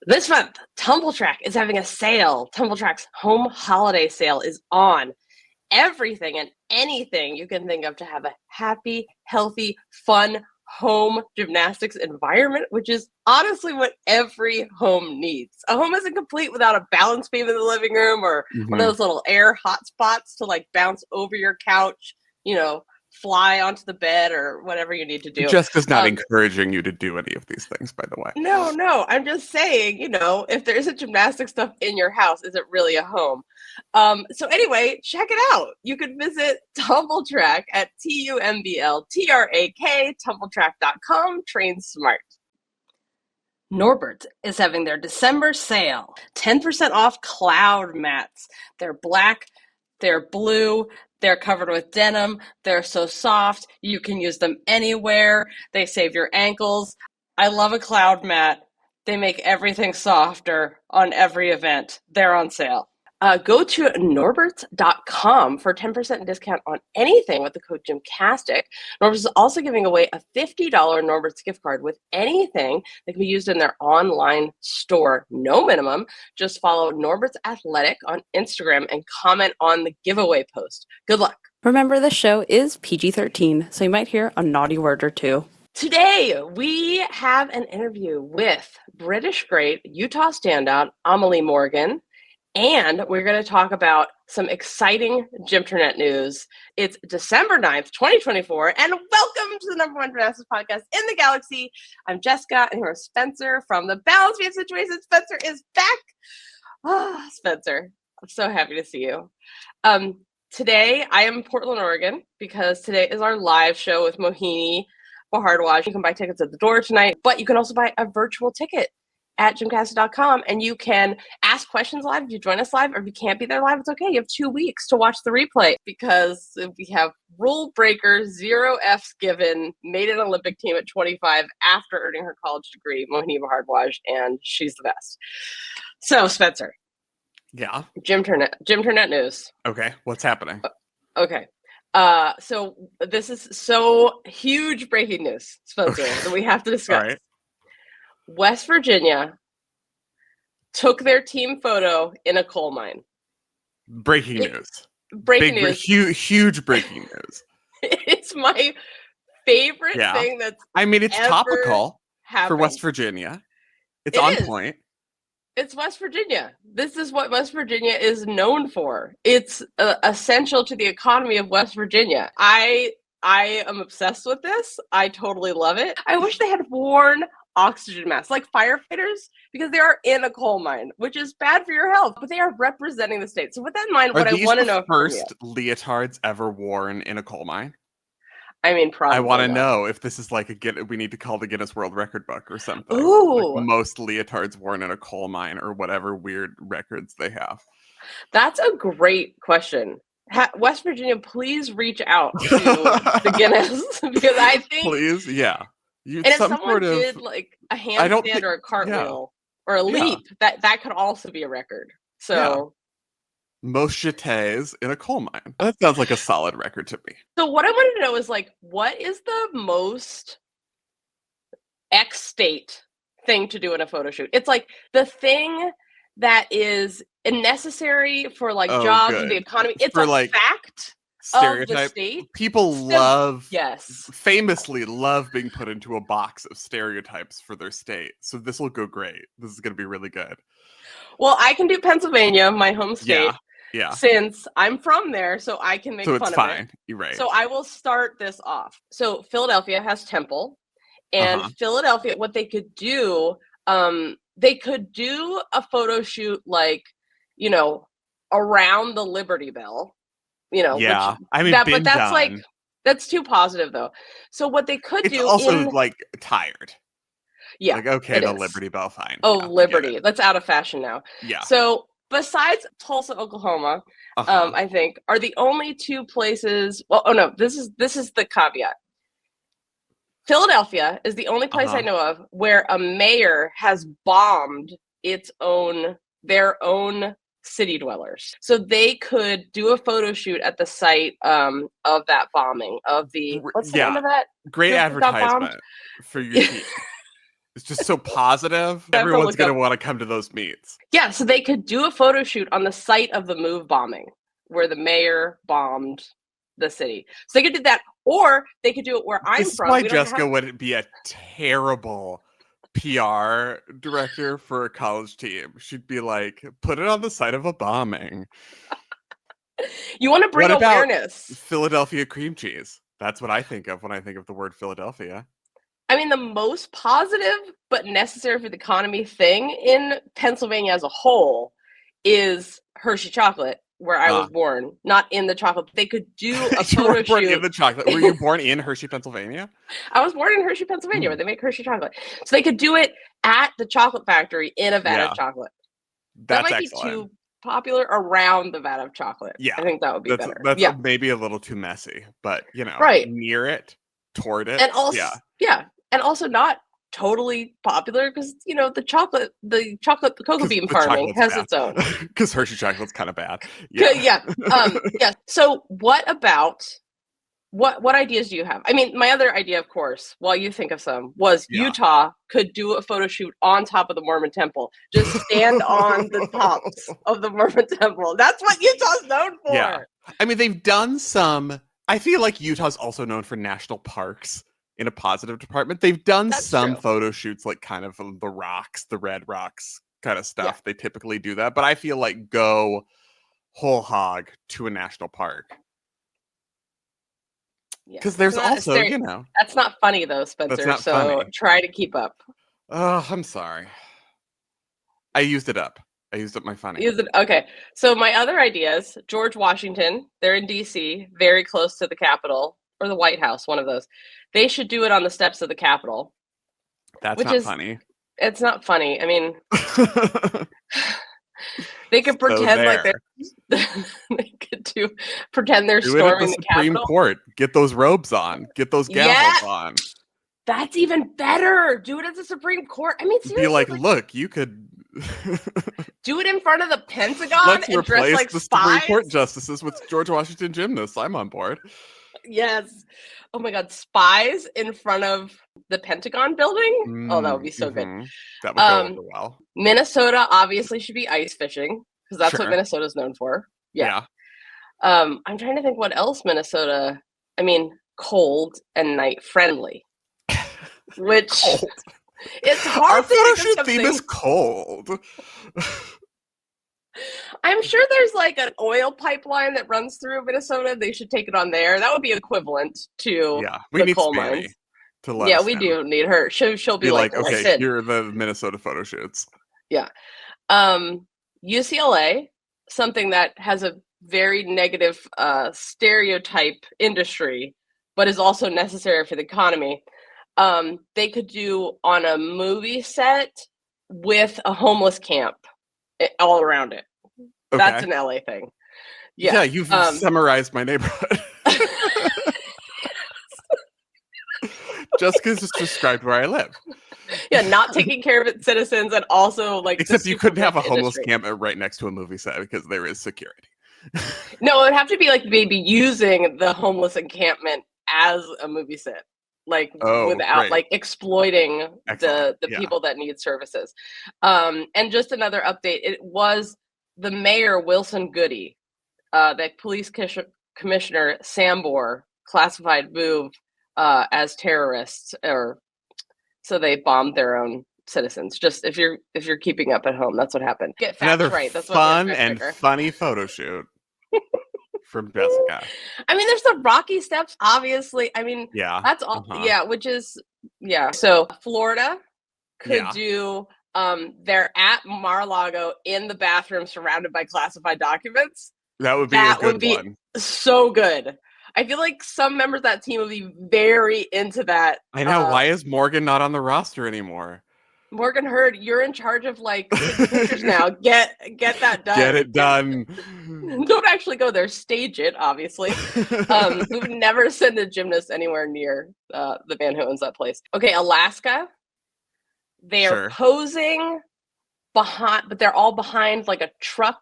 This month, Tumble Track is having a sale. Tumble Track's home holiday sale is on. Everything and anything you can think of to have a happy, healthy, fun home gymnastics environment, which is honestly what every home needs. A home isn't complete without a balance beam in the living room or one of those little air hotspots to like bounce over your couch, fly onto the bed or whatever you need to do. Jessica's not encouraging you to do any of these things, by the way. No, I'm just saying, if there isn't gymnastic stuff in your house, is it really a home? So anyway, check it out. You can visit Tumble Track at TUMBLTRAK, tumbletrack.com, train smart. Norbert is having their December sale. 10% off cloud mats. They're black, they're blue, they're covered with denim. They're so soft. You can use them anywhere. They save your ankles. I love a cloud mat. They make everything softer on every event. They're on sale. Go to norberts.com for 10% discount on anything with the code GymCastic. Norberts is also giving away a $50 Norberts gift card with anything that can be used in their online store. No minimum. Just follow Norberts Athletic on Instagram and comment on the giveaway post. Good luck. Remember, this show is PG-13, so you might hear a naughty word or two. Today, we have an interview with British great Utah standout Amelie Morgan. And we're going to talk about some exciting Gymternet news. It's December 9th, 2024, and welcome to the number one gymnastics podcast in the galaxy. I'm Jessica, and here is Spencer from the Balance Beam Situation. Spencer is back. Spencer, I'm so happy to see you. Today, I am in Portland, Oregon, because today is our live show with Mohini Bhardwaj. You can buy tickets at the door tonight, but you can also buy a virtual ticket at gymcastic.com, and you can ask questions live if you join us live, or if you can't be there live, it's okay. You have 2 weeks to watch the replay because we have rule breaker, 0 Fs given, made an Olympic team at 25 after earning her college degree, Mohini Bhardwaj, and she's the best. So, Spencer. Yeah. Gymternet news. Okay, what's happening? Okay. So this is so huge breaking news, Spencer, that we have to discuss. All right. West Virginia took their team photo in a coal mine. Breaking news. Breaking news. Huge breaking news. It's my favorite thing that's it's topical happened. For West Virginia. It's on point. It's West Virginia. This is what West Virginia is known for. It's essential to the economy of West Virginia. I am obsessed with this. I totally love it. I wish they had worn oxygen masks like firefighters because they are in a coal mine, which is bad for your health, but they are representing the state. So with that in mind, what I want to know first leotards ever worn in a coal mine? I mean, probably. I want to know if this is like we need to call the Guinness World Record book or something. Ooh. Like most leotards worn in a coal mine or whatever weird records they have. That's a great question. West Virginia, please reach out to the Guinness because I think please, yeah. And if someone did like a handstand or a cartwheel or a leap, that could also be a record. So most jetés in a coal mine. That sounds like a solid record to me. So what I wanted to know is like, what is the most X-state thing to do in a photo shoot? It's like the thing that is necessary for like jobs and the economy. It's for, a like, fact. Stereotype. Of the state. People famously love being put into a box of stereotypes for their state. So this will go great. This is going to be really good. Well, I can do Pennsylvania, my home state. Yeah. Since I'm from there, so I can make fun of it. So it's fine. You're right. So I will start this off. So Philadelphia has Temple, and Philadelphia, what they could do, they could do a photo shoot like, around the Liberty Bell. Yeah, but that's like that's too positive though. So what they could do, it's also like tired. Yeah, like okay, the Liberty Bell, fine. Oh, yeah, Liberty, that's out of fashion now. Yeah. So besides Tulsa, Oklahoma, I think are the only two places. Well, oh no, this is the caveat. Philadelphia is the only place I know of where a mayor has bombed their own city dwellers. So they could do a photo shoot at the site of that bombing of the what's the name of that? Great advertisement for your team. It's just so positive. I have to Everyone's look going to up. want to come to those meets. Yeah, so they could do a photo shoot on the site of the move bombing, where the mayor bombed the city. So they could do that, or they could do it where I'm This is from. why We don't Jessica have... would be a terrible PR director for a college team. She'd be like, put it on the site of a bombing. You want to bring What about awareness. Philadelphia cream cheese? That's what I think of when I think of the word Philadelphia. I mean, the most positive but necessary for the economy thing in Pennsylvania as a whole is Hershey chocolate, where I was born, not in the chocolate. They could do a You photo were born shoot. in the chocolate. Were you born in Hershey, Pennsylvania? I was born in Hershey, Pennsylvania, where they make Hershey chocolate. So they could do it at the chocolate factory in a vat of chocolate. That might excellent. be too popular around the vat of chocolate. Yeah. I think that would be better. That's maybe a little too messy, but near it, toward it. And also, and also not totally popular because the chocolate cocoa bean farming has its own. Because Hershey chocolate's kind of bad. Yeah. So what about what ideas do you have? I mean, my other idea, of course, while you think of some, was Utah could do a photo shoot on top of the Mormon temple. Just stand on the tops of the Mormon temple. That's what Utah's known for. Yeah. I mean, they've done some. I feel like Utah's also known for national parks in a positive department. They've done some photo shoots, like kind of the rocks, the red rocks kind of stuff. Yeah. They typically do that. But I feel like go whole hog to a national park. Because there's also, That's not funny, though, Spencer. That's not so funny. Try to keep up. Oh, I'm sorry. I used it up. I used up my funny. Okay. So my other ideas, George Washington, they're in D.C., very close to the Capitol, or the White House, one of those. They should do it on the steps of the Capitol. That's not funny. It's not funny. I mean, they could pretend like they could pretend they're storming the Supreme Capitol. Court. Get those robes on. Get those gavels on. That's even better. Do it at the Supreme Court. I mean, seriously. Be like, look, you could do it in front of the Pentagon. Let's and replace dress like the spies. Supreme Court justices with George Washington gymnasts. I'm on board. Yes. Oh my God, spies in front of the Pentagon building? Oh, that would be so good. That would go over well. Minnesota obviously should be ice fishing because that's what Minnesota's known for. Yeah. I'm trying to think what else Minnesota. I mean, cold and night friendly. Which cold. It's hard. Our photo shoot theme is cold. I'm sure there's like an oil pipeline that runs through Minnesota. They should take it on there. That would be equivalent to we need coal Spanny mines. To let us we know. do need her. She'll be like, okay, listen. here are the Minnesota photo shoots. Yeah. UCLA, something that has a very negative stereotype industry, but is also necessary for the economy. They could do on a movie set with a homeless camp all around it. Okay. That's an LA thing. Yeah, you've summarized my neighborhood. Jessica's just described where I live. Yeah, not taking care of its citizens and also like. Except you couldn't have a homeless camp right next to a movie set because there is security. No, it would have to be like maybe using the homeless encampment as a movie set. Like without like exploiting the people that need services. And just another update, it was the mayor, Wilson Goody, the police commissioner, Sambor, classified move as terrorists, or so they bombed their own citizens. Just if you're keeping up at home, that's what happened. Get facts another right. That's fun and funny photo shoot. From Jessica. I mean, there's the Rocky Steps, obviously. I mean, that's all. Yeah, which is So Florida could do. They're at Mar-a-Lago in the bathroom, surrounded by classified documents. That would be a good one. So good. I feel like some members of that team would be very into that. I know. Why is Morgan not on the roster anymore? Morgan Hurd, you're in charge of like pictures now. Get that done. Get it done. Don't actually go there. Stage it, obviously. We would never send a gymnast anywhere near the man who owns that place. Okay, Alaska. They are posing behind, but they're all behind like a truck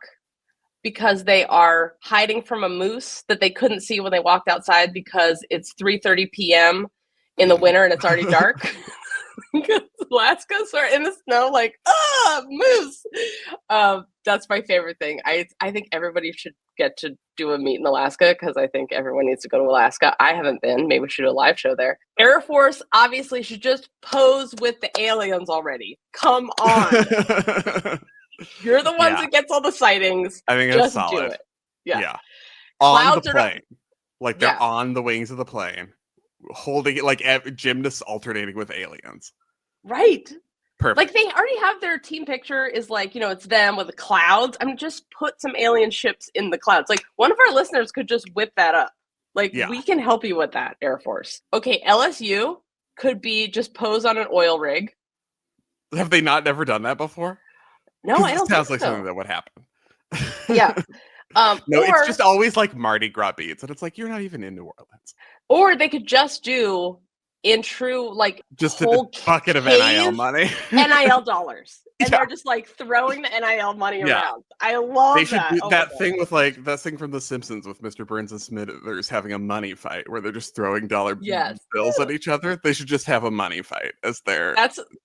because they are hiding from a moose that they couldn't see when they walked outside because it's 3:30 p.m. in the winter and it's already dark. because Alaska's are in the snow, like moose. That's my favorite thing. I think everybody should get to do a meet in Alaska because I think everyone needs to go to Alaska. I haven't been. Maybe we should do a live show there. Air Force obviously should just pose with the aliens already. Come on. You're the ones that gets all the sightings. I think just that's solid. Do it. Yeah. On Clouds the plane. Like they're on the wings of the plane, holding it like gymnasts alternating with aliens. Right. Perfect. Like they already have their team picture is like, it's them with the clouds. I mean, just put some alien ships in the clouds. Like one of our listeners could just whip that up. Like we can help you with that, Air Force. Okay, LSU could be just pose on an oil rig. Have they never done that before? No, I don't think so. Sounds like something that would happen. Yeah. No, it's just always like Mardi Gras beads, and it's like you're not even in New Orleans. Or they could just do in true like just a bucket of NIL money, NIL dollars, and they're just like throwing the NIL money around. I love they should that. do that thing with like that thing from The Simpsons with Mr. Burns and Smithers having a money fight where they're just throwing dollar bills at each other. They should just have a money fight as their.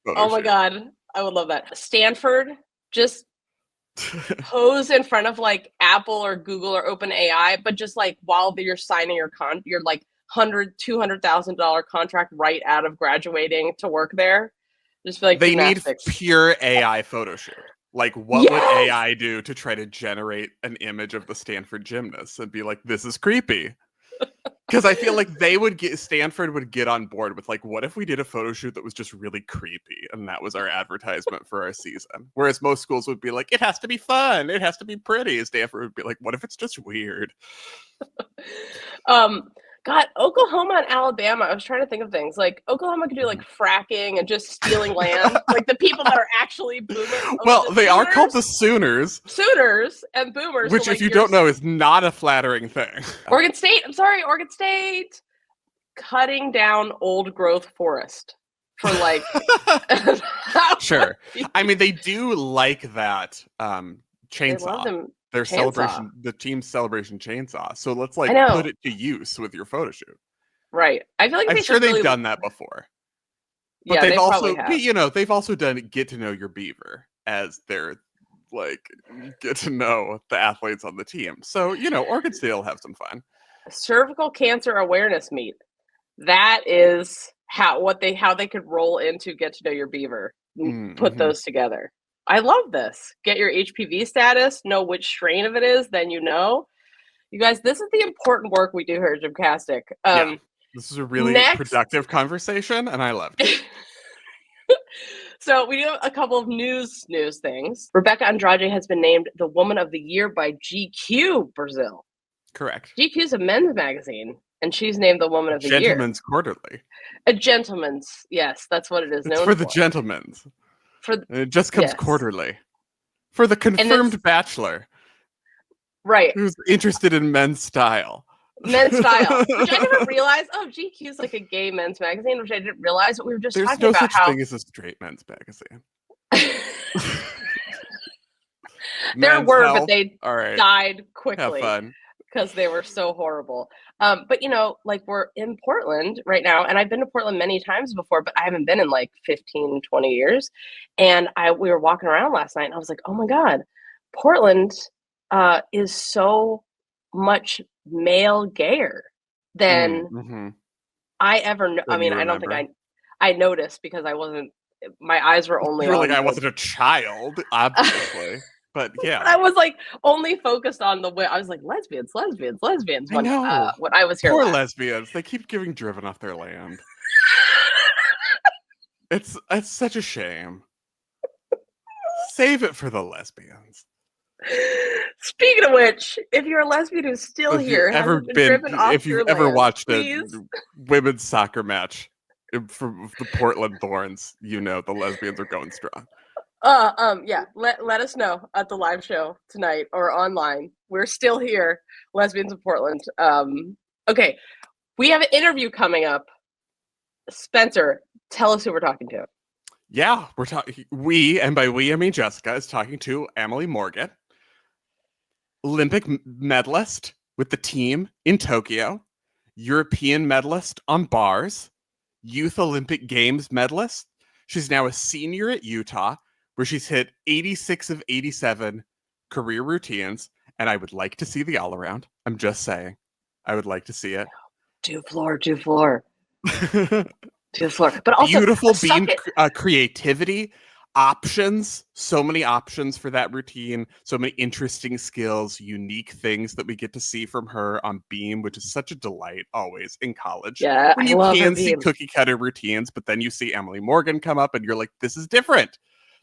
Oh my god, I would love that. Stanford just pose in front of like Apple or Google or OpenAI, but just like while you're signing your like $200,000 contract right out of graduating to work there. Just feel like they gymnastics. Need pure AI photo shoot. Like what would AI do to try to generate an image of the Stanford gymnasts and be like, this is creepy? Because I feel like Stanford would get on board with like, what if we did a photo shoot that was just really creepy and that was our advertisement for our season? Whereas most schools would be like, it has to be fun, it has to be pretty. Stanford would be like, what if it's just weird? God, Oklahoma and Alabama, I was trying to think of things. Like, Oklahoma could do, like, fracking and just stealing land. Like, the people that are actually boomers. Well, they are called the Sooners. Sooners and boomers. Which, if you don't know, is not a flattering thing. Oregon State. Cutting down old growth forest for, like... Sure. I mean, they do like that chainsaw. They love them. Their celebration, the team's celebration chainsaw. So let's like put it to use with your photo shoot. Right. I feel like I'm sure they've done that before. But they've also, they've also done get to know your beaver as their like get to know the athletes on the team. So, Oregon State will have some fun. Cervical cancer awareness meet. That is how they could roll into get to know your beaver. Put those together. I love this. Get your HPV status, know which strain of it is, then you know. You guys, this is the important work we do here at GymCastic. This is a really productive conversation, and I loved it. So we do a couple of news things. Rebeca Andrade has been named the Woman of the Year by GQ Brazil. Correct. GQ is a men's magazine, and she's named the Woman of the Year. Gentleman's Quarterly. A gentleman's, yes, that's what it is. It's for the gentlemen's. It just comes quarterly. For the confirmed bachelor. Right. Who's interested in men's style. Men's style. Which I didn't realize. Oh, GQ is like a gay men's magazine, which I didn't realize. But we were just talking about There's no such thing as a straight men's magazine. There were, but they died quickly. Have fun. Because they were so horrible. But like we're in Portland right now, and I've been to Portland many times before, but I haven't been in like 15, 20 years. And we were walking around last night and I was like, oh my God, Portland is so much male gayer than I ever know. I mean, I don't think I noticed because my eyes were only on. I wasn't a child, obviously. But yeah, but I was like only focused on I was like lesbians. When I was here, poor lesbians. They keep getting driven off their land. It's such a shame. Save it for the lesbians. Speaking of which, if you're a lesbian who's still here, if you've ever watched a women's soccer match from the Portland Thorns, the lesbians are going strong. Let us know at the live show tonight or online. We're still here, lesbians in Portland. Okay, we have an interview coming up. Spencer, tell us who we're talking to. Yeah, we're talking. And by we I mean Jessica is talking to Amelie Morgan, Olympic medalist with the team in Tokyo, European medalist on bars, Youth Olympic Games medalist, She's now a senior at Utah, where she's hit 86 of 87 career routines, and I would like to see the all around. I'm just saying. I would like to see it. Do floor. To the floor. But also, beautiful beam creativity, options, so many options for that routine, so many interesting skills, unique things that we get to see from her on beam, which is such a delight always in college. Yeah, when I you love her can see beam. cookie cutter routines, but then you see Amelie Morgan come up and you're like, this is different.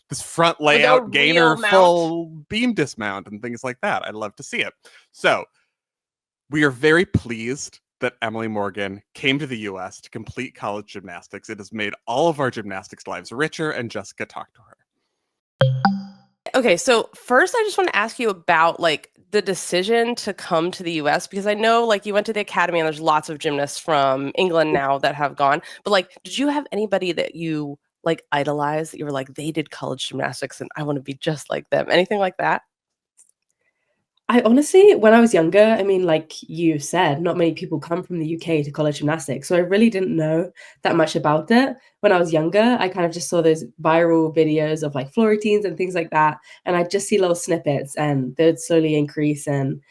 This front layout gainer full beam dismount and things like that. I love to see it. So we are very pleased that Amelie Morgan came to the US to complete college gymnastics. It has made all of our gymnastics lives richer, and Jessica talked to her. Okay, so first I just want to ask you about like the decision to come to the US, because I know like you went to the academy and there's lots of gymnasts from England now that have gone, but like did you have anybody that you like idolized that you were like, they did college gymnastics and I want to be just like them? Anything like that? I honestly, when I was younger, I mean, like you said, not many people come from the UK to college gymnastics. So I really didn't know that much about it. When I was younger, I kind of just saw those viral videos of like floor routines and things like that. And I'd just see little snippets and they'd slowly increase. And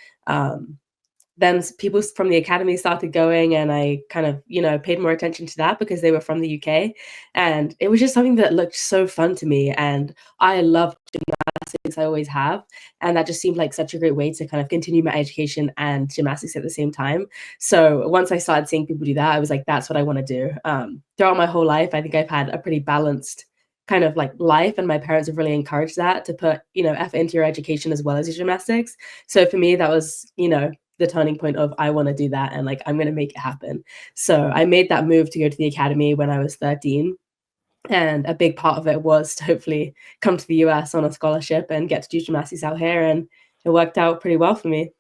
then people from the academy started going, and I kind of, paid more attention to that because they were from the UK. And it was just something that looked so fun to me. And I loved gymnastics, I always have. And that just seemed like such a great way to kind of continue my education and gymnastics at the same time. So once I started seeing people do that, I was like, that's what I want to do. Throughout my whole life, I think I've had a pretty balanced kind of like life, and my parents have really encouraged that, to put, effort into your education as well as your gymnastics. So for me, that was, the turning point of I want to do that, and like I'm going to make it happen. So I made that move to go to the academy when I was 13. And a big part of it was to hopefully come to the US on a scholarship and get to do gymnastics out here. And it worked out pretty well for me.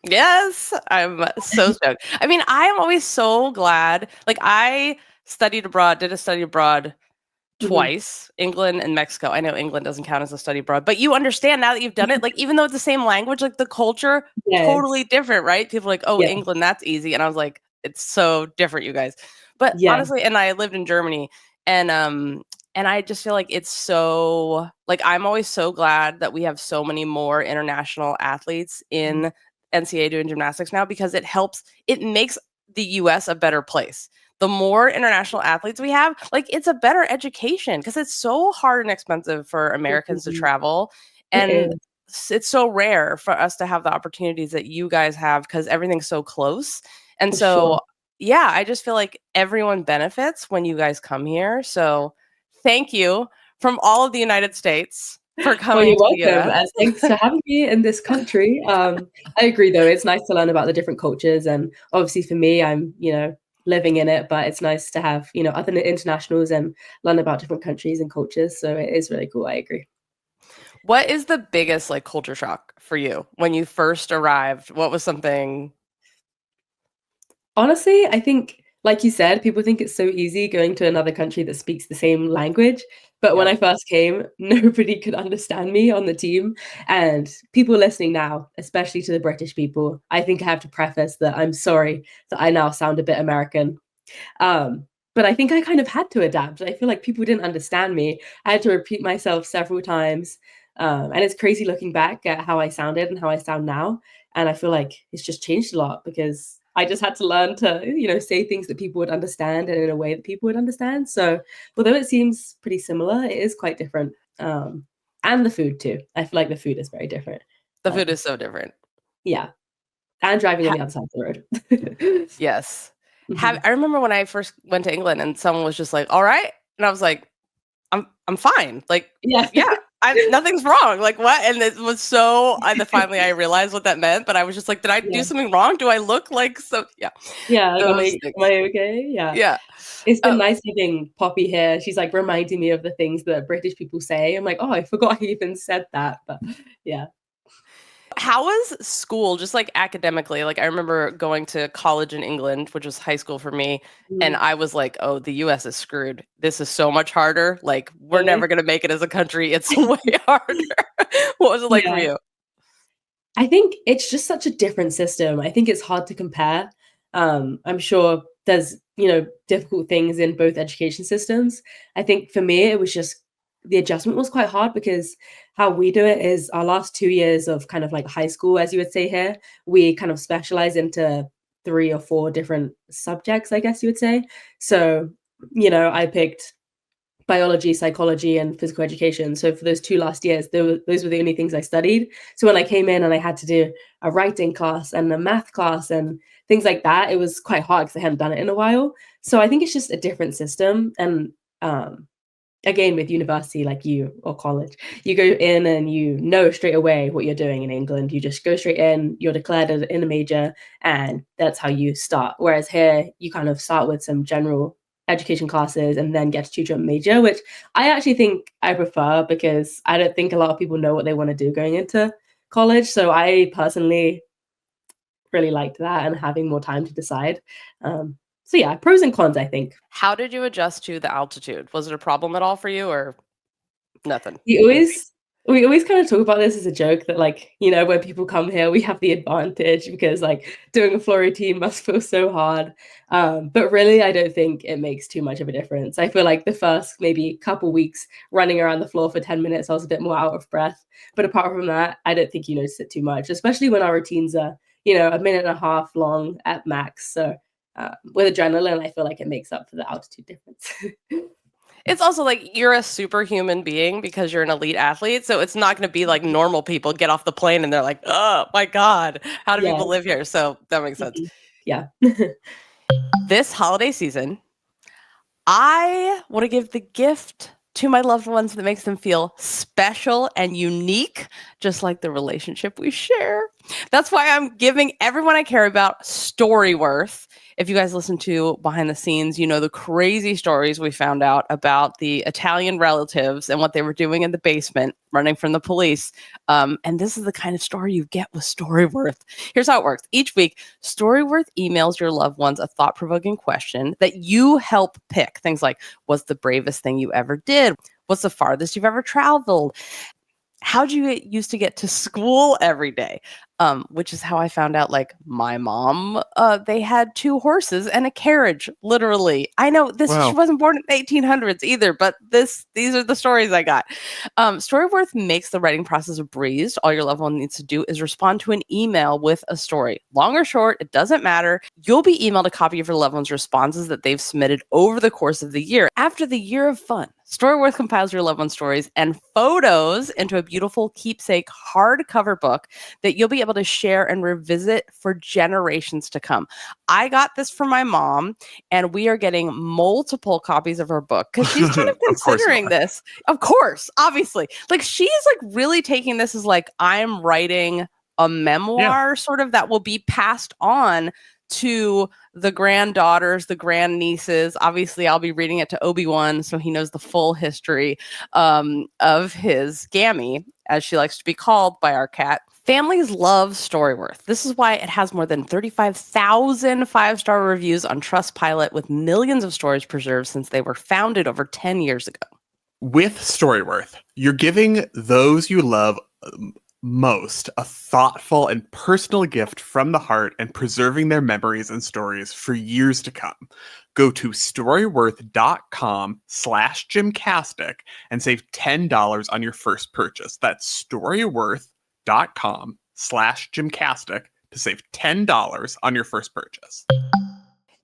Yes, I'm so stoked. I mean, I'm always so glad. Like I did a study abroad twice, England and Mexico. I know England doesn't count as a study abroad, but you understand now that you've done it, like even though it's the same language, like the culture, totally different, right? People are like, oh, England, that's easy. And I was like, it's so different, you guys. But honestly, and I lived in Germany, and I just feel like it's so, like, I'm always so glad that we have so many more international athletes in NCAA doing gymnastics now, because it makes the US a better place. The more international athletes we have, like it's a better education, because it's so hard and expensive for Americans to travel. And it's so rare for us to have the opportunities that you guys have, because everything's so close. And so, yeah, I just feel like everyone benefits when you guys come here. So thank you from all of the United States for coming to the US. And thanks for having me in this country. I agree, though. It's nice to learn about the different cultures. And obviously for me, I'm, living in it, but it's nice to have, other internationals and learn about different countries and cultures. So it is really cool. I agree. What is the biggest like culture shock for you when you first arrived? What was something? Honestly, I think, like you said, people think it's so easy going to another country that speaks the same language. But when I first came, nobody could understand me on the team. And people listening now, especially to the British people, I think I have to preface that I'm sorry that I now sound a bit American. But I think I kind of had to adapt. I feel like people didn't understand me. I had to repeat myself several times. And it's crazy looking back at how I sounded and how I sound now. And I feel like it's just changed a lot, because I just had to learn to, say things that people would understand and in a way that people would understand. So although it seems pretty similar, it is quite different. And the food too. I feel like the food is very different. The food is so different. Yeah. And driving on the other side of the road. Yes. I remember when I first went to England and someone was just like, all right. And I was like, I'm fine. Like, yeah. Nothing's wrong. Like, what? And it was so, finally I realized what that meant, but I was just like, did I do something wrong? Do I look like so? Yeah. Yeah. Like, am I okay? Yeah. Yeah. It's been nice having Poppy here. She's like reminding me of the things that British people say. I'm like, oh, I forgot I even said that. But yeah. How was school, just like academically? Like I remember going to college in England, which was high school for me. And I was like, oh, the US is screwed. This is so much harder. Like we're never going to make it as a country. It's way harder. What was it like for you? I think it's just such a different system. I think it's hard to compare. I'm sure there's, difficult things in both education systems. I think for me, it was just the adjustment was quite hard because how we do it is our last 2 years of kind of like high school, as you would say here, we kind of specialize into 3 or 4 different subjects, I guess you would say. So, I picked biology, psychology, and physical education. So for those 2 last years, those were the only things I studied. So when I came in and I had to do a writing class and a math class and things like that, it was quite hard because I hadn't done it in a while. So I think it's just a different system. And again, with university like you or college, you go in and you know straight away what you're doing in England. You just go straight in, you're declared in a major, and that's how you start. Whereas here, you kind of start with some general education classes and then get to choose your major, which I actually think I prefer because I don't think a lot of people know what they want to do going into college. So I personally really liked that and having more time to decide. So yeah, pros and cons, I think. How did you adjust to the altitude? Was it a problem at all for you or nothing? We always kind of talk about this as a joke that, like, when people come here, we have the advantage because like doing a floor routine must feel so hard. But really, I don't think it makes too much of a difference. I feel like the first maybe couple weeks running around the floor for 10 minutes, I was a bit more out of breath. But apart from that, I don't think you notice it too much, especially when our routines are, a minute and a half long at max. So with adrenaline, I feel like it makes up for the altitude difference. It's also like you're a superhuman being because you're an elite athlete. So it's not going to be like normal people get off the plane and they're like, oh my God, how do people live here? So that makes sense. Yeah. This holiday season, I want to give the gift to my loved ones that makes them feel special and unique, just like the relationship we share. That's why I'm giving everyone I care about Storyworth. If you guys listen to Behind the Scenes, you know the crazy stories we found out about the Italian relatives and what they were doing in the basement, running from the police. And this is the kind of story you get with Storyworth. Here's how it works. Each week, Storyworth emails your loved ones a thought-provoking question that you help pick. Things like, what's the bravest thing you ever did? What's the farthest you've ever traveled? How'd you used to get to school every day? Which is how I found out, like, my mom, they had 2 horses and a carriage, literally. I know this, wow. She wasn't born in the 1800s either, but these are the stories I got. Storyworth makes the writing process a breeze. All your loved one needs to do is respond to an email with a story. Long or short, it doesn't matter. You'll be emailed a copy of your loved one's responses that they've submitted over the course of the year. After the year of fun, Storyworth compiles your loved one's stories and photos into a beautiful keepsake hardcover book that you'll be able to share and revisit for generations to come. I got this for my mom, and we are getting multiple copies of her book because she's kind of considering this. Of course, obviously. Like, she's like really taking this as like, I'm writing a memoir sort of that will be passed on to the granddaughters, the grandnieces. Obviously, I'll be reading it to Obi-Wan so he knows the full history of his Gammy, as she likes to be called by our cat. Families love Storyworth. This is why it has more than 35,000 5-star reviews on Trustpilot, with millions of stories preserved since they were founded over 10 years ago. With Storyworth, you're giving those you love most a thoughtful and personal gift from the heart and preserving their memories and stories for years to come. Go to storyworth.com/GymCastic and save $10 on your first purchase. That's storyworth.com/GymCastic to save $10 on your first purchase.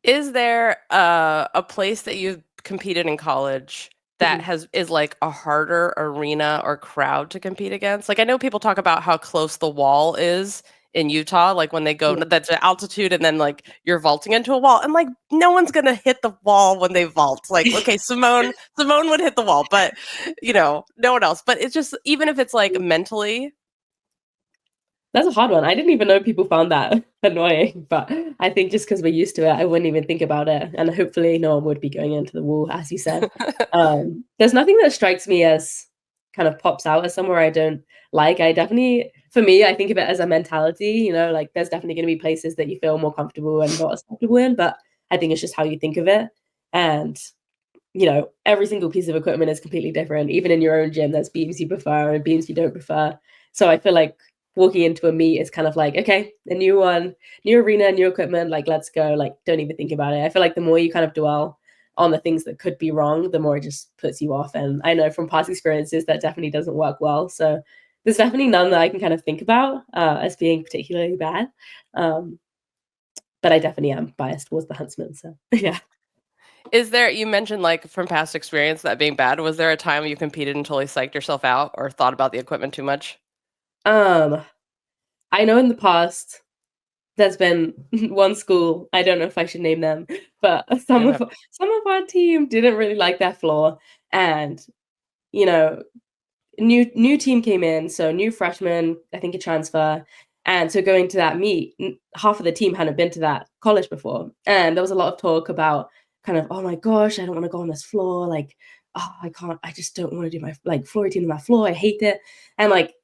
Is there a place that you've competed in college that is like a harder arena or crowd to compete against? Like, I know people talk about how close the wall is in Utah, like when they go, that's altitude, and then like you're vaulting into a wall, and like no one's gonna hit the wall when they vault. Like, okay, Simone would hit the wall, but no one else. But it's just, even if it's like mentally. That's a hard one. I didn't even know people found that annoying, but I think just because we're used to it, I wouldn't even think about it. And hopefully no one would be going into the wall, as you said. There's nothing that strikes me as kind of pops out as somewhere I don't like. For me, I think of it as a mentality, like there's definitely going to be places that you feel more comfortable and not as comfortable in, but I think it's just how you think of it. And, every single piece of equipment is completely different. Even in your own gym, there's beams you prefer and beams you don't prefer. So I feel like walking into a meet is kind of like, okay, a new one, new arena, new equipment, like let's go, like don't even think about it. I feel like the more you kind of dwell on the things that could be wrong, the more it just puts you off. And I know from past experiences that definitely doesn't work well. So there's definitely none that I can kind of think about as being particularly bad. But I definitely am biased towards the Huntsman. So yeah. Is there, you mentioned like from past experience that being bad, was there a time you competed and totally psyched yourself out or thought about the equipment too much? I know in the past there's been one school, I don't know if I should name them, but some of our team didn't really like their floor. And, you know, new team came in, so new freshman, I think a transfer. And so going to that meet, half of the team hadn't been to that college before. And there was a lot of talk about kind of, oh my gosh, I don't want to go on this floor. Like, oh, I just don't want to do my like floor routine on my floor. I hate it. And like,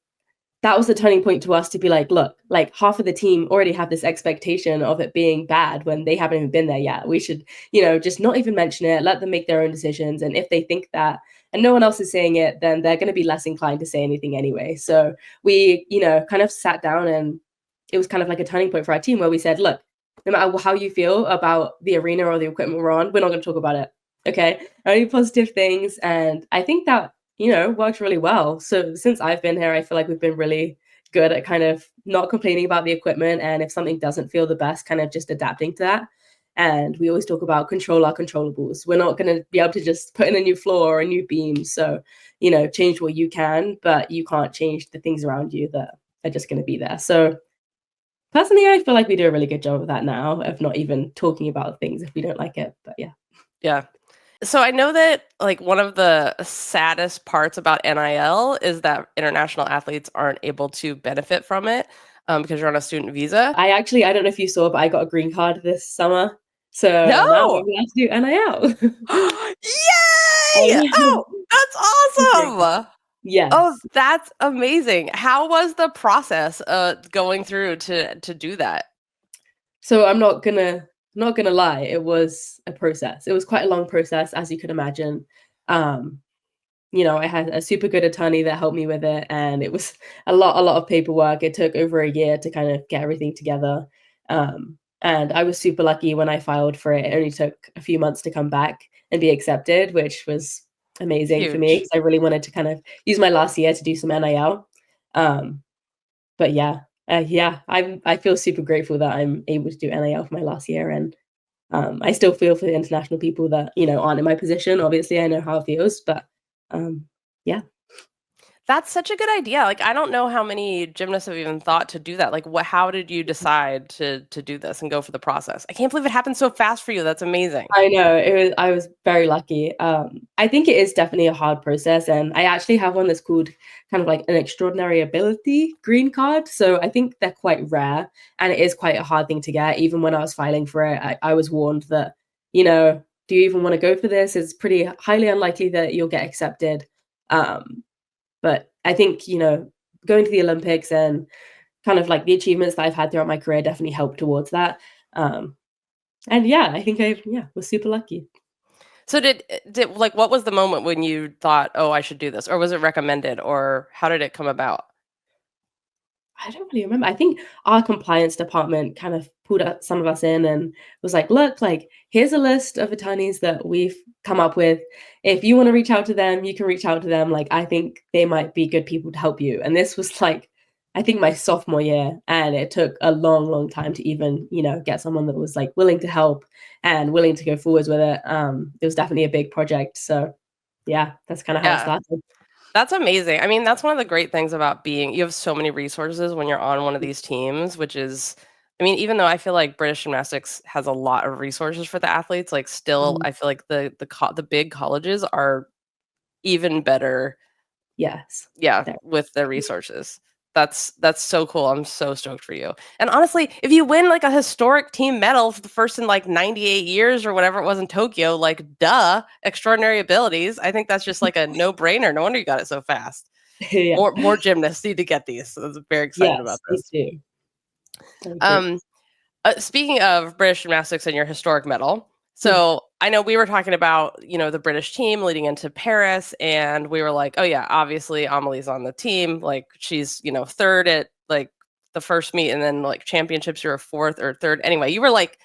that was the turning point to us to be like, look, like half of the team already have this expectation of it being bad when they haven't even been there yet. We should, just not even mention it, let them make their own decisions. And if they think that and no one else is saying it, then they're going to be less inclined to say anything anyway. So we, kind of sat down, and it was kind of like a turning point for our team where we said, look, no matter how you feel about the arena or the equipment we're on, we're not going to talk about it. Okay. Only positive things. And I think that worked really well. So since I've been here, I feel like we've been really good at kind of not complaining about the equipment. And if something doesn't feel the best, kind of just adapting to that. And we always talk about control our controllables. We're not going to be able to just put in a new floor or a new beam. So, change what you can, but you can't change the things around you that are just going to be there. So personally, I feel like we do a really good job of that now, of not even talking about things if we don't like it. But yeah. Yeah. So I know that like one of the saddest parts about NIL is that international athletes aren't able to benefit from it because you're on a student visa. I don't know if you saw, but I got a green card this summer. So now I'm allowed to do NIL. Yay! Oh, that's awesome. Yes. Oh, that's amazing. How was the process going through to do that? So I'm not gonna lie, it was a process. It was quite a long process, as you can imagine. I had a super good attorney that helped me with it, and it was a lot of paperwork. It took over a year to kind of get everything together. And I was super lucky when I filed for it. It only took a few months to come back and be accepted, which was amazing for me because I really wanted to kind of use my last year to do some NIL. But yeah, I feel super grateful that I'm able to do NIL for my last year, and I still feel for the international people that aren't in my position. Obviously, I know how it feels, but yeah. That's such a good idea. Like, I don't know how many gymnasts have even thought to do that. Like, how did you decide to do this and go for the process? I can't believe it happened so fast for you. That's amazing. I know. I was very lucky. I think it is definitely a hard process. And I actually have one that's called kind of like an extraordinary ability green card. So I think they're quite rare, and it is quite a hard thing to get. Even when I was filing for it, I was warned that, do you even want to go for this? It's pretty highly unlikely that you'll get accepted. But I think, going to the Olympics and kind of like the achievements that I've had throughout my career definitely helped towards that. And yeah, I think I was super lucky. So did like, what was the moment when you thought, oh, I should do this? Or was it recommended? Or how did it come about? I don't really remember. I think our compliance department kind of pulled some of us in and was like, look, like, here's a list of attorneys that we've come up with. If you want to reach out to them, you can reach out to them. Like, I think they might be good people to help you. And this was like, I think my sophomore year, and it took a long, long time to even, get someone that was like willing to help and willing to go forwards with it. It was definitely a big project. So yeah, that's kind of how it started. That's amazing. I mean, that's one of the great things about you have so many resources when you're on one of these teams, which is, I mean, even though I feel like British Gymnastics has a lot of resources for the athletes, like still, I feel like the big colleges are even better. Yes. Yeah, with their resources. That's so cool. I'm so stoked for you. And honestly, if you win like a historic team medal for the first in like 98 years or whatever it was in Tokyo, like duh, extraordinary abilities. I think that's just like a no-brainer. No wonder you got it so fast. Yeah. More gymnasts need to get these. So I'm very excited about this. Me too. Speaking of British Gymnastics and your historic medal, so I know we were talking about, the British team leading into Paris, and we were like, oh yeah, obviously Amelie's on the team. Like she's, third at like the first meet, and then like championships, you're a fourth or third. Anyway, you were like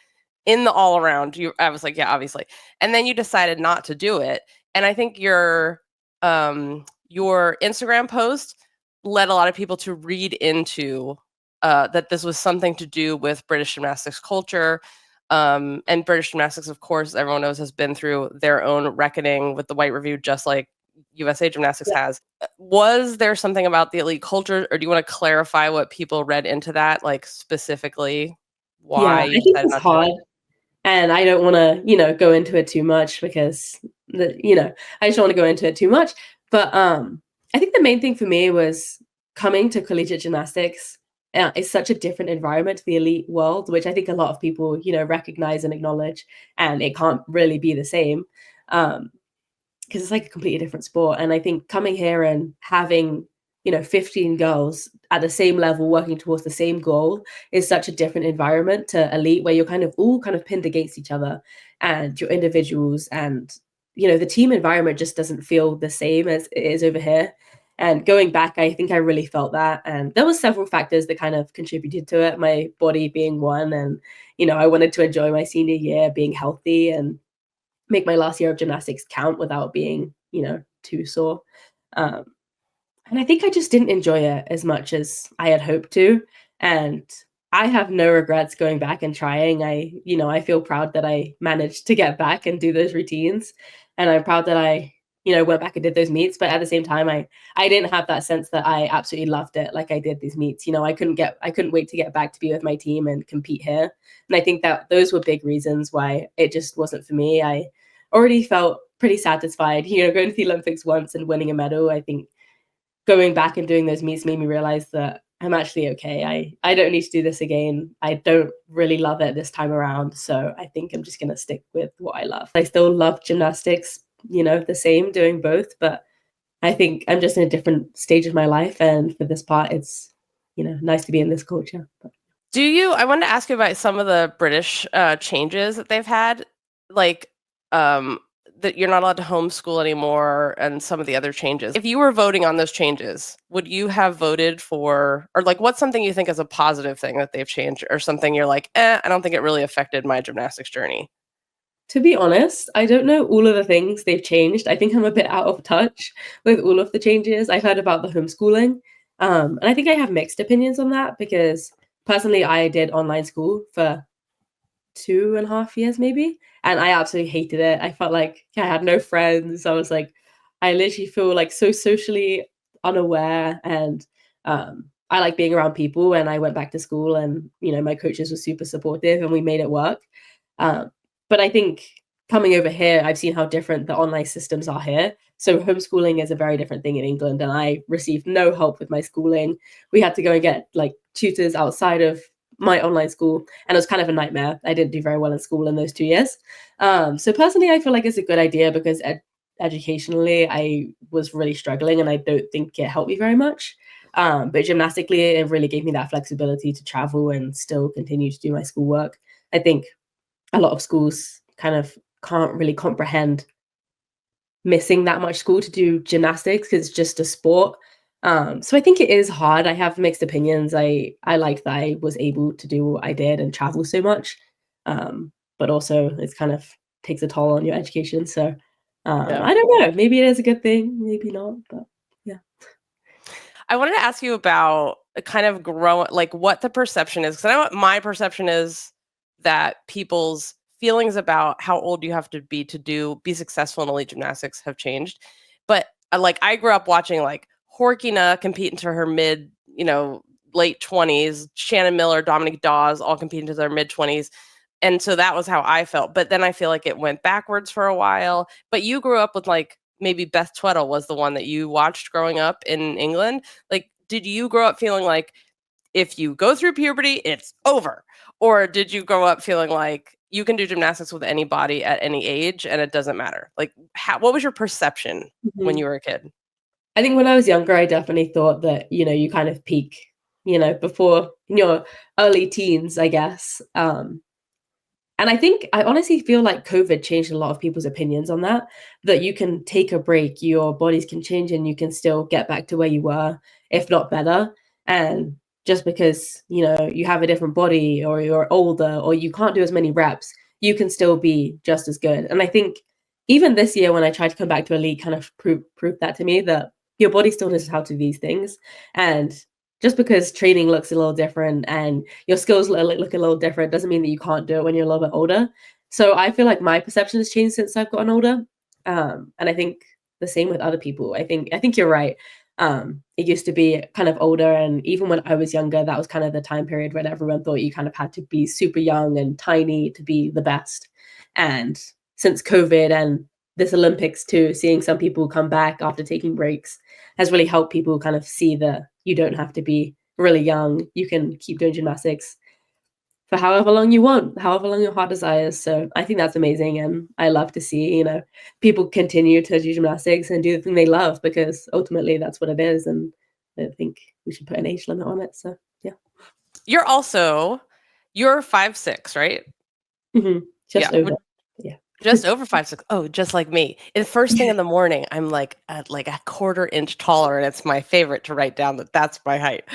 in the all around. I was like, yeah, obviously. And then you decided not to do it. And I think your Instagram post led a lot of people to read into that this was something to do with British gymnastics culture. And British gymnastics, of course, everyone knows, has been through their own reckoning with the White Review, just like USA Gymnastics has. Was there something about the elite culture, or do you want to clarify what people read into that, like specifically why you decided not to do it? And I don't want to, go into it too much because, I just don't want to go into it too much. But I think the main thing for me was coming to collegiate gymnastics. It's such a different environment to the elite world, which I think a lot of people, recognize and acknowledge, and it can't really be the same because it's like a completely different sport. And I think coming here and having, 15 girls at the same level working towards the same goal is such a different environment to elite, where you're all pinned against each other and you're individuals, and, the team environment just doesn't feel the same as it is over here. And going back, I think I really felt that. And there was several factors that kind of contributed to it, my body being one. And, I wanted to enjoy my senior year, being healthy and make my last year of gymnastics count without being, too sore. And I think I just didn't enjoy it as much as I had hoped to. And I have no regrets going back and trying. I feel proud that I managed to get back and do those routines. And I'm proud that I went back and did those meets. But at the same time, I didn't have that sense that I absolutely loved it like I did these meets. I couldn't wait to get back to be with my team and compete here. And I think that those were big reasons why it just wasn't for me. I already felt pretty satisfied, going to the Olympics once and winning a medal. I think going back and doing those meets made me realize that I'm actually okay. I don't need to do this again. I don't really love it this time around. So I think I'm just going to stick with what I love. I still love gymnastics, the same, doing both. But I think I'm just in a different stage of my life. And for this part, it's, nice to be in this culture. But. I wanted to ask you about some of the British changes that they've had, like that you're not allowed to homeschool anymore and some of the other changes. If you were voting on those changes, would you have voted for, or like what's something you think is a positive thing that they've changed, or something you're like, I don't think it really affected my gymnastics journey? To be honest, I don't know all of the things they've changed. I think I'm a bit out of touch with all of the changes. I've heard about the homeschooling. And I think I have mixed opinions on that because personally, I did online school for 2.5 years maybe, and I absolutely hated it. I felt like I had no friends. I was like, I literally feel like so socially unaware, and I like being around people. And I went back to school, and my coaches were super supportive, and we made it work. But I think coming over here, I've seen how different the online systems are here. So homeschooling is a very different thing in England, and I received no help with my schooling. We had to go and get like tutors outside of my online school, and it was kind of a nightmare. I didn't do very well in school in those 2 years. So personally, I feel like it's a good idea because educationally, I was really struggling, and I don't think it helped me very much. But gymnastically, it really gave me that flexibility to travel and still continue to do my schoolwork. I think a lot of schools kind of can't really comprehend missing that much school to do gymnastics because it's just a sport. So I think it is hard. I have mixed opinions. I like that I was able to do what I did and travel so much. But also it's kind of takes a toll on your education. So I don't know. Maybe it is a good thing, maybe not, but yeah. I wanted to ask you about kind of like what the perception is. Because I know what my perception is, that people's feelings about how old you have to be successful in elite gymnastics have changed. But like I grew up watching like Horkina compete into her late 20s, Shannon Miller, Dominique Dawes all compete into their mid 20s. And so that was how I felt. But then I feel like it went backwards for a while. But you grew up with like maybe Beth Tweddle was the one that you watched growing up in England. Like, did you grow up feeling like if you go through puberty, it's over? Or did you grow up feeling like you can do gymnastics with any body at any age and it doesn't matter? Like, what was your perception when you were a kid? I think when I was younger, I definitely thought that, you kind of peak, before your early teens, I guess. And I honestly feel like COVID changed a lot of people's opinions on that you can take a break, your bodies can change, and you can still get back to where you were, if not better. And just because, you know, you have a different body or you're older or you can't do as many reps, you can still be just as good. And I think even this year when I tried to come back to elite kind of proved that to me, that your body still knows how to do these things. And just because training looks a little different and your skills look a little different doesn't mean that you can't do it when you're a little bit older. So I feel like my perception has changed since I've gotten older. And I think the same with other people. I think you're right. It used to be kind of older, and even when I was younger, that was kind of the time period when everyone thought you kind of had to be super young and tiny to be the best. And since COVID and this Olympics too, seeing some people come back after taking breaks has really helped people kind of see that you don't have to be really young. You can keep doing gymnastics for however long you want, however long your heart desires. So I think that's amazing. And I love to see, you know, people continue to do gymnastics and do the thing they love, because ultimately that's what it is. And I don't think we should put an age limit on it. So yeah. You're 5'6", right? Mm-hmm. Just over. Yeah. Just over 5'6". Oh, just like me. And first thing in the morning, I'm like a quarter inch taller, and it's my favorite to write down that that's my height.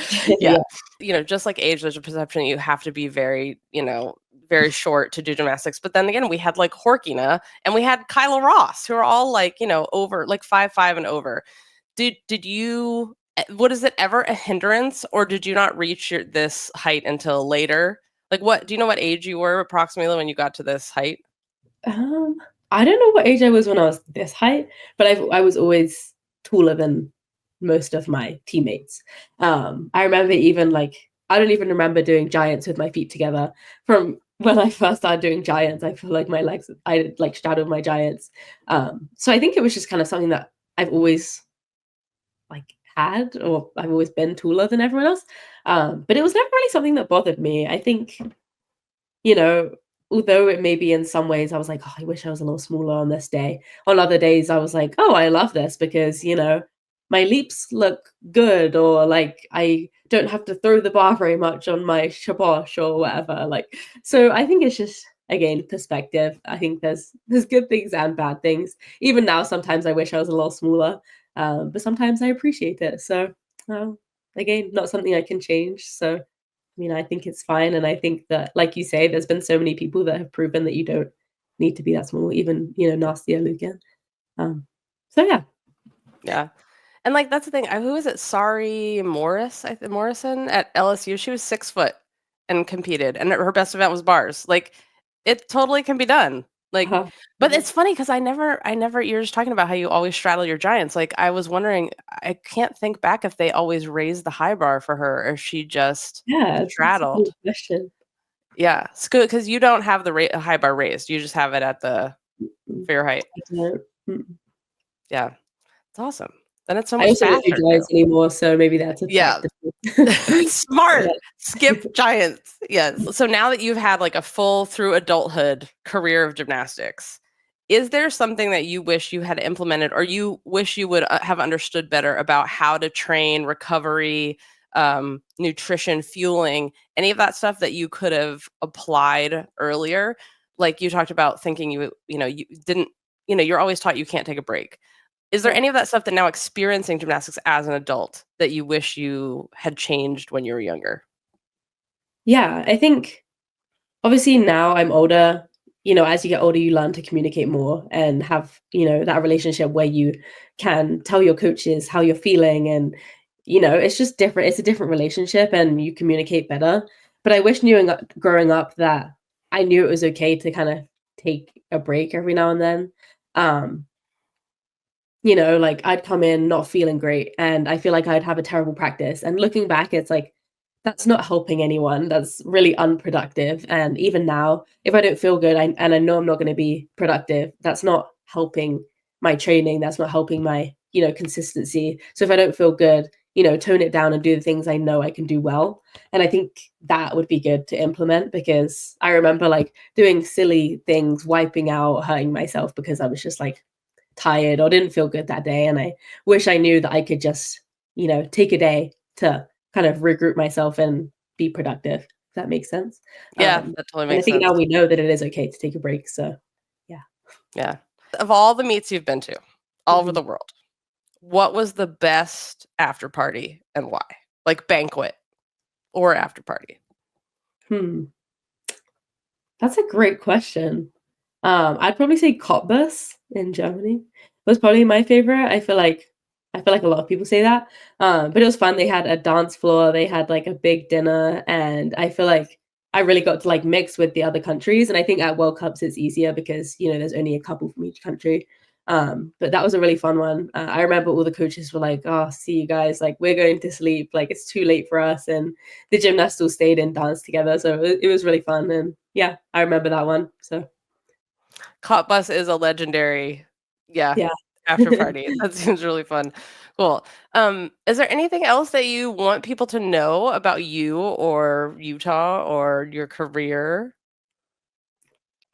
Yeah. You know, just like age, there's a perception you have to be very, you know, very short to do gymnastics. But then again, we had like Horkina and we had Kyla Ross, who are all like, you know, over like 5'5" and over. Did you? Was it ever a hindrance, or did you not reach this height until later? Like, what do you know? What age you were approximately when you got to this height? I don't know what age I was when I was this height, but I was always taller than most of my teammates. I remember even like, I don't even remember doing giants with my feet together. From when I first started doing giants, I feel like my legs, I like shadowed my giants. So I think it was just kind of something that I've always like had, or I've always been taller than everyone else. But it was never really something that bothered me. I think, you know, although it may be in some ways I was like, oh, I wish I was a little smaller on this day. On other days, I was like, oh, I love this because, you know, my leaps look good, or like I don't have to throw the bar very much on my shabosh or whatever. Like, so I think it's just, again, perspective. I think there's good things and bad things. Even now, sometimes I wish I was a little smaller, but sometimes I appreciate it. So again, not something I can change. So I mean, I think it's fine. And I think that, like you say, there's been so many people that have proven that you don't need to be that small, even, you know, Nastia Lucan. So yeah. Yeah. And like, that's the thing. Who was it? Sari Morrison at LSU. She was 6 foot and competed, and her best event was bars. Like, it totally can be done. Like, but it's funny because I never, you're just talking about how you always straddle your giants. Like, I was wondering, I can't think back if they always raised the high bar for her, or if she just straddled. Yeah, it's good because you don't have the high bar raised. You just have it at the for your height. Yeah, it's awesome. Then it's so much faster. I also don't do giants anymore, so maybe that's a smart. Yeah. Skip giants. Yes. So now that you've had like a full through adulthood career of gymnastics, is there something that you wish you had implemented, or you wish you would have understood better about how to train, recovery, nutrition, fueling, any of that stuff that you could have applied earlier? Like you talked about thinking you didn't, you're always taught you can't take a break. Is there any of that stuff that now experiencing gymnastics as an adult that you wish you had changed when you were younger? Yeah, I think obviously now I'm older, you know, as you get older, you learn to communicate more and have, you know, that relationship where you can tell your coaches how you're feeling. And, you know, it's just different. It's a different relationship and you communicate better. But I wish growing up that I knew it was okay to kind of take a break every now and then. You know, like I'd come in not feeling great and I feel like I'd have a terrible practice. And looking back, it's like, that's not helping anyone. That's really unproductive. And even now, if I don't feel good and I know I'm not going to be productive, that's not helping my training. That's not helping my, you know, consistency. So if I don't feel good, you know, tone it down and do the things I know I can do well. And I think that would be good to implement, because I remember like doing silly things, wiping out, hurting myself because I was just like tired or didn't feel good that day. And I wish I knew that I could just, you know, take a day to kind of regroup myself and be productive. If that makes sense. Yeah, that totally makes sense. I think now we know that it is okay to take a break. So yeah. Yeah. Of all the meets you've been to all over the world, what was the best after party and why? Like banquet. or after party? That's a great question. I'd probably say Cottbus in Germany was probably my favorite. I feel like a lot of people say that. But it was fun. They had a dance floor, they had like a big dinner, and I feel like I really got to like mix with the other countries. And I think at World Cups it's easier because, you know, there's only a couple from each country. But that was a really fun one. I remember all the coaches were like, "Oh, see you guys, like we're going to sleep, like it's too late for us." And the gymnasts all stayed and danced together. So it was really fun. And yeah, I remember that one. So Cottbus is a legendary, yeah. after party. That seems really fun. Cool. Is there anything else that you want people to know about you or Utah or your career?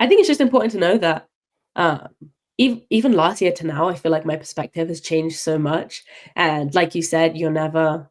I think it's just important to know that even last year to now, I feel like my perspective has changed so much. And like you said, you're never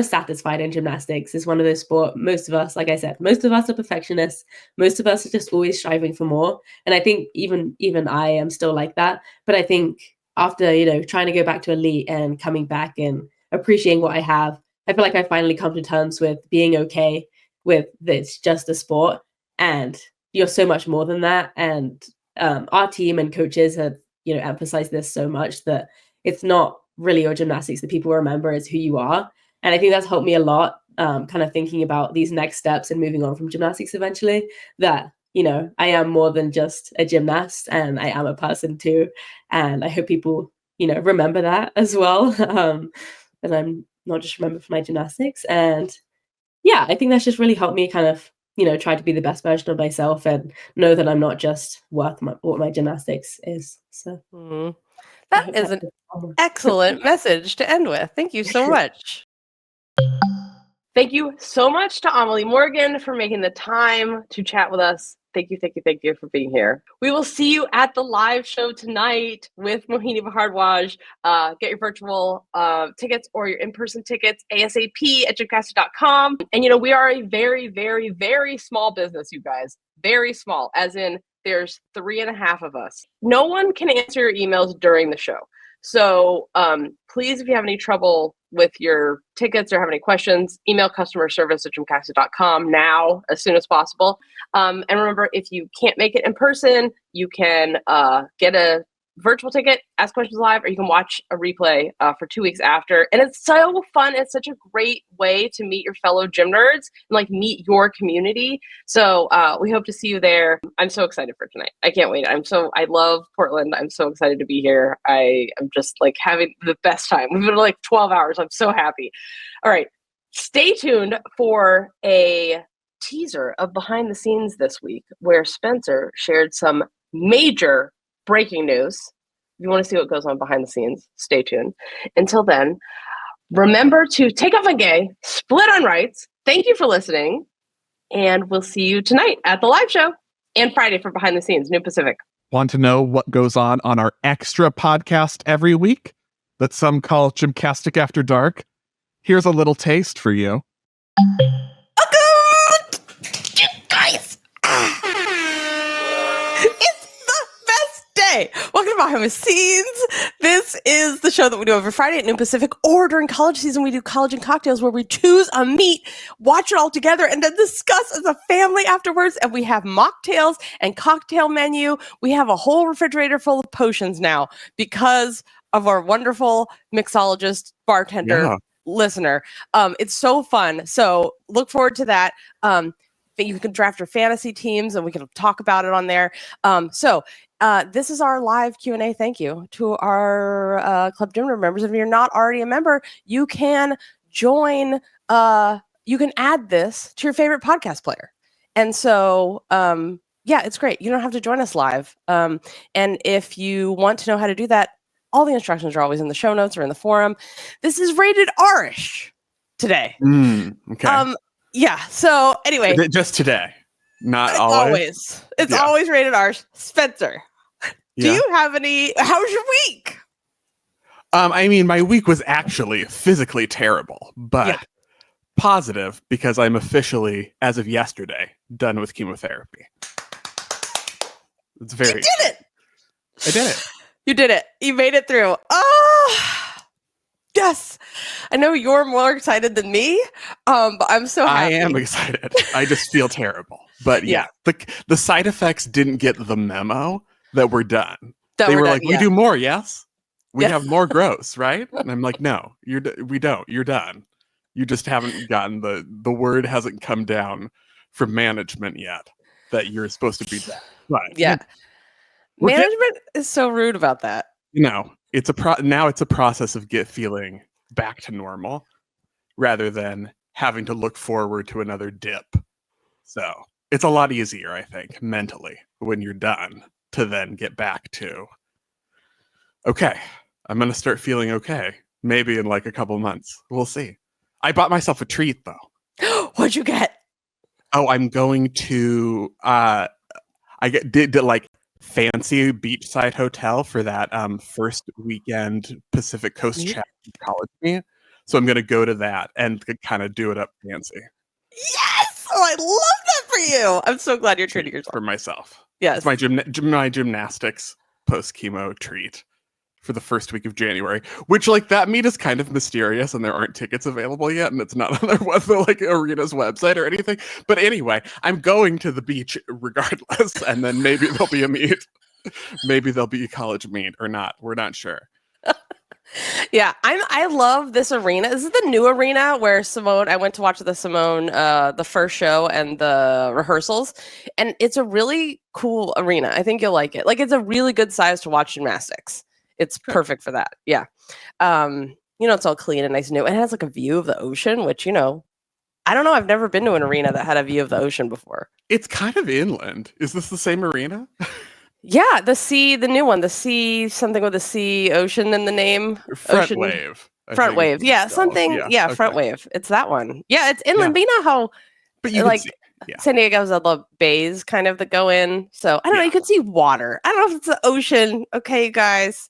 satisfied in gymnastics. It's one of those sports. Most of us, like I said, most of us are perfectionists. Most of us are just always striving for more. And I think even I am still like that. But I think after, you know, trying to go back to elite and coming back and appreciating what I have, I feel like I finally come to terms with being okay with that it's just a sport and you're so much more than that. And our team and coaches have, you know, emphasized this so much that it's not really your gymnastics that people remember, is who you are. And I think that's helped me a lot, kind of thinking about these next steps and moving on from gymnastics eventually, that, you know, I am more than just a gymnast and I am a person too. And I hope people, you know, remember that as well. And I'm not just remembered for my gymnastics. And yeah, I think that's just really helped me kind of, you know, try to be the best version of myself and know that I'm not just worth what my gymnastics is. So that is an excellent message to end with. Thank you so much. Thank you so much to Amelie Morgan for making the time to chat with us. Thank you for being here. We will see you at the live show tonight with Mohini Bhardwaj. Get your virtual tickets or your in-person tickets ASAP at gymcastic.com. And, you know, we are a very, very, very small business, you guys. Very small, as in there's 3.5 of us. No one can answer your emails during the show. So please, if you have any trouble with your tickets or have any questions, email customer service at gymcastic.com now, as soon as possible. And remember, if you can't make it in person, you can get a virtual ticket, ask questions live, or you can watch a replay for 2 weeks after. And it's so fun. It's such a great way to meet your fellow gym nerds and like meet your community. So we hope to see you there. I'm so excited for tonight. I can't wait. I love Portland. I'm so excited to be here. I am just like having the best time. We've been like 12 hours. I'm so happy. All right. Stay tuned for a teaser of behind the scenes this week where Spencer shared some major breaking news. If you want to see what goes on behind the scenes, stay tuned. Until then, remember to take off on gay, split on rights. Thank you for listening. And we'll see you tonight at the live show and Friday for Behind the Scenes, New Pacific. Want to know what goes on our extra podcast every week that some call GymCastic After Dark? Here's a little taste for you. Welcome to Behind the Scenes. This is the show that we do every Friday at noon Pacific, or during college season we do College and Cocktails, where we choose a meat, watch it all together, and then discuss as a family afterwards. And we have mocktails and cocktail menu. We have a whole refrigerator full of potions now because of our wonderful mixologist, bartender, listener. It's so fun. So look forward to that. You can draft your fantasy teams and we can talk about it on there. This is our live Q&A. Thank you to our Club Gym members. If you're not already a member, you can join. You can add this to your favorite podcast player. And so, it's great. You don't have to join us live. And if you want to know how to do that, all the instructions are always in the show notes or in the forum. This is rated R-ish today. Okay. So anyway. Just today. Not always. It's always rated R. Spencer, do you have any? How's your week? I mean, my week was actually physically terrible, but positive because I'm officially, as of yesterday, done with chemotherapy. It's very. You did it. I did it. You did it. You made it through. Oh, Yes. I know you're more excited than me, but I'm so happy. I am excited. I just feel terrible. But yeah, the side effects didn't get the memo that we're done. They were like, we do more, yes? We have more gross, right? And I'm like, no, we don't. You're done. You just haven't gotten the word hasn't come down from management yet that you're supposed to be done. But yeah. Management is so rude about that. It's now it's a process of feeling back to normal rather than having to look forward to another dip. So it's a lot easier, I think, mentally when you're done to then get back to, okay, I'm going to start feeling okay. Maybe in like a couple months. We'll see. I bought myself a treat though. What'd you get? Oh, I'm going to, did like fancy beachside hotel for that first weekend Pacific Coast chat college meet. So I'm going to go to that and kind of do it up fancy. Yes! Oh, I love that for you. I'm so glad you're treating yourself. For myself. Yes. It's my gymnastics post-chemo treat for the first week of January, which like that meet is kind of mysterious and there aren't tickets available yet and it's not on the like arena's website or anything. But anyway, I'm going to the beach regardless, and then maybe there'll be a meet. Maybe there'll be a college meet or not. We're not sure. Yeah, I love this arena. This is the new arena where I went to watch the the first show and the rehearsals, and it's a really cool arena. I think you'll like it. Like, it's a really good size to watch gymnastics. It's perfect for that. Yeah. It's all clean and nice and new. It has like a view of the ocean, which, I don't know. I've never been to an arena that had a view of the ocean before. It's kind of inland. Is this the same arena? Yeah, the new one, the sea, something with a sea, ocean in the name. Front Wave. Front Wave. Yeah, something. Yeah, Front Wave. It's that one. Yeah, it's inland. But you know how, like, San Diego has all the bays kind of that go in. So I don't know. You can see water. I don't know if it's the ocean. Okay, you guys.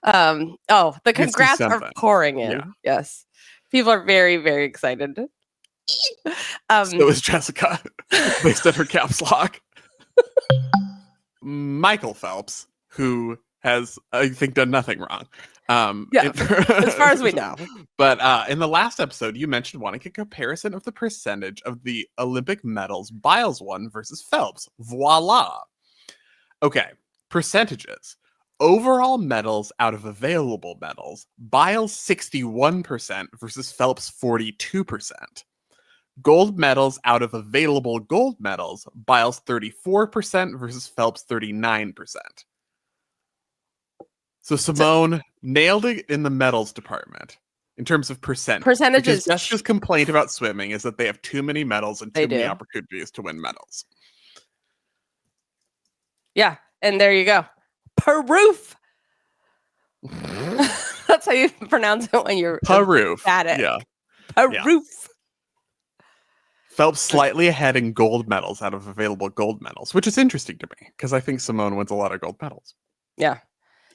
The congrats are pouring in. Yeah. Yes, people are very, very excited. So is Jessica. They said her caps lock. Michael Phelps, who has, I think, done nothing wrong. As far as we know. But in the last episode, you mentioned wanting a comparison of the percentage of the Olympic medals Biles won versus Phelps. Voila. Okay, percentages. Overall medals out of available medals, Biles 61% versus Phelps 42%. Gold medals out of available gold medals, Biles 34% versus Phelps 39%. So Simone nailed it in the medals department in terms of percentages. Jessica's complaint about swimming is that they have too many medals and too many opportunities to win medals. Yeah, and there you go. Proof. That's how you pronounce it when you're at it. Yeah. Proof. Phelps slightly ahead in gold medals out of available gold medals, which is interesting to me because I think Simone wins a lot of gold medals. Yeah.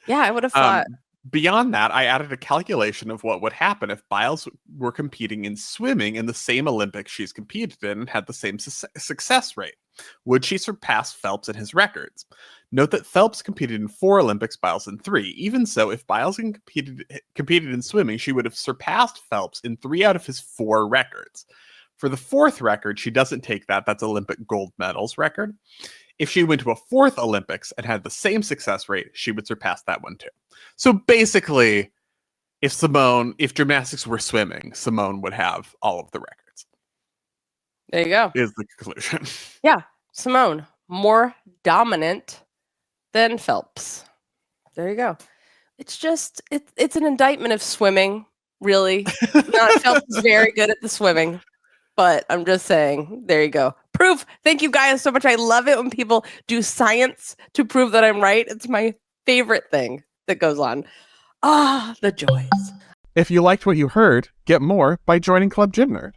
Yeah, I would have thought. Beyond that, I added a calculation of what would happen if Biles were competing in swimming in the same Olympics she's competed in and had the same success rate. Would she surpass Phelps in his records? Note that Phelps competed in 4 Olympics, Biles in 3. Even so, if Biles competed in swimming, she would have surpassed Phelps in 3 out of his 4 records. For the 4th record, she doesn't take that. That's Olympic gold medals record. If she went to a 4th Olympics and had the same success rate, she would surpass that one too. So basically, if gymnastics were swimming, Simone would have all of the records. There you go. Is the conclusion. Yeah. Simone, more dominant than Phelps. There you go. It's just, it's an indictment of swimming, really. Phelps is very good at the swimming. But I'm just saying, there you go. Proof. Thank you guys so much. I love it when people do science to prove that I'm right. It's my favorite thing that goes on. The joys. If you liked what you heard, get more by joining Club Gymnert.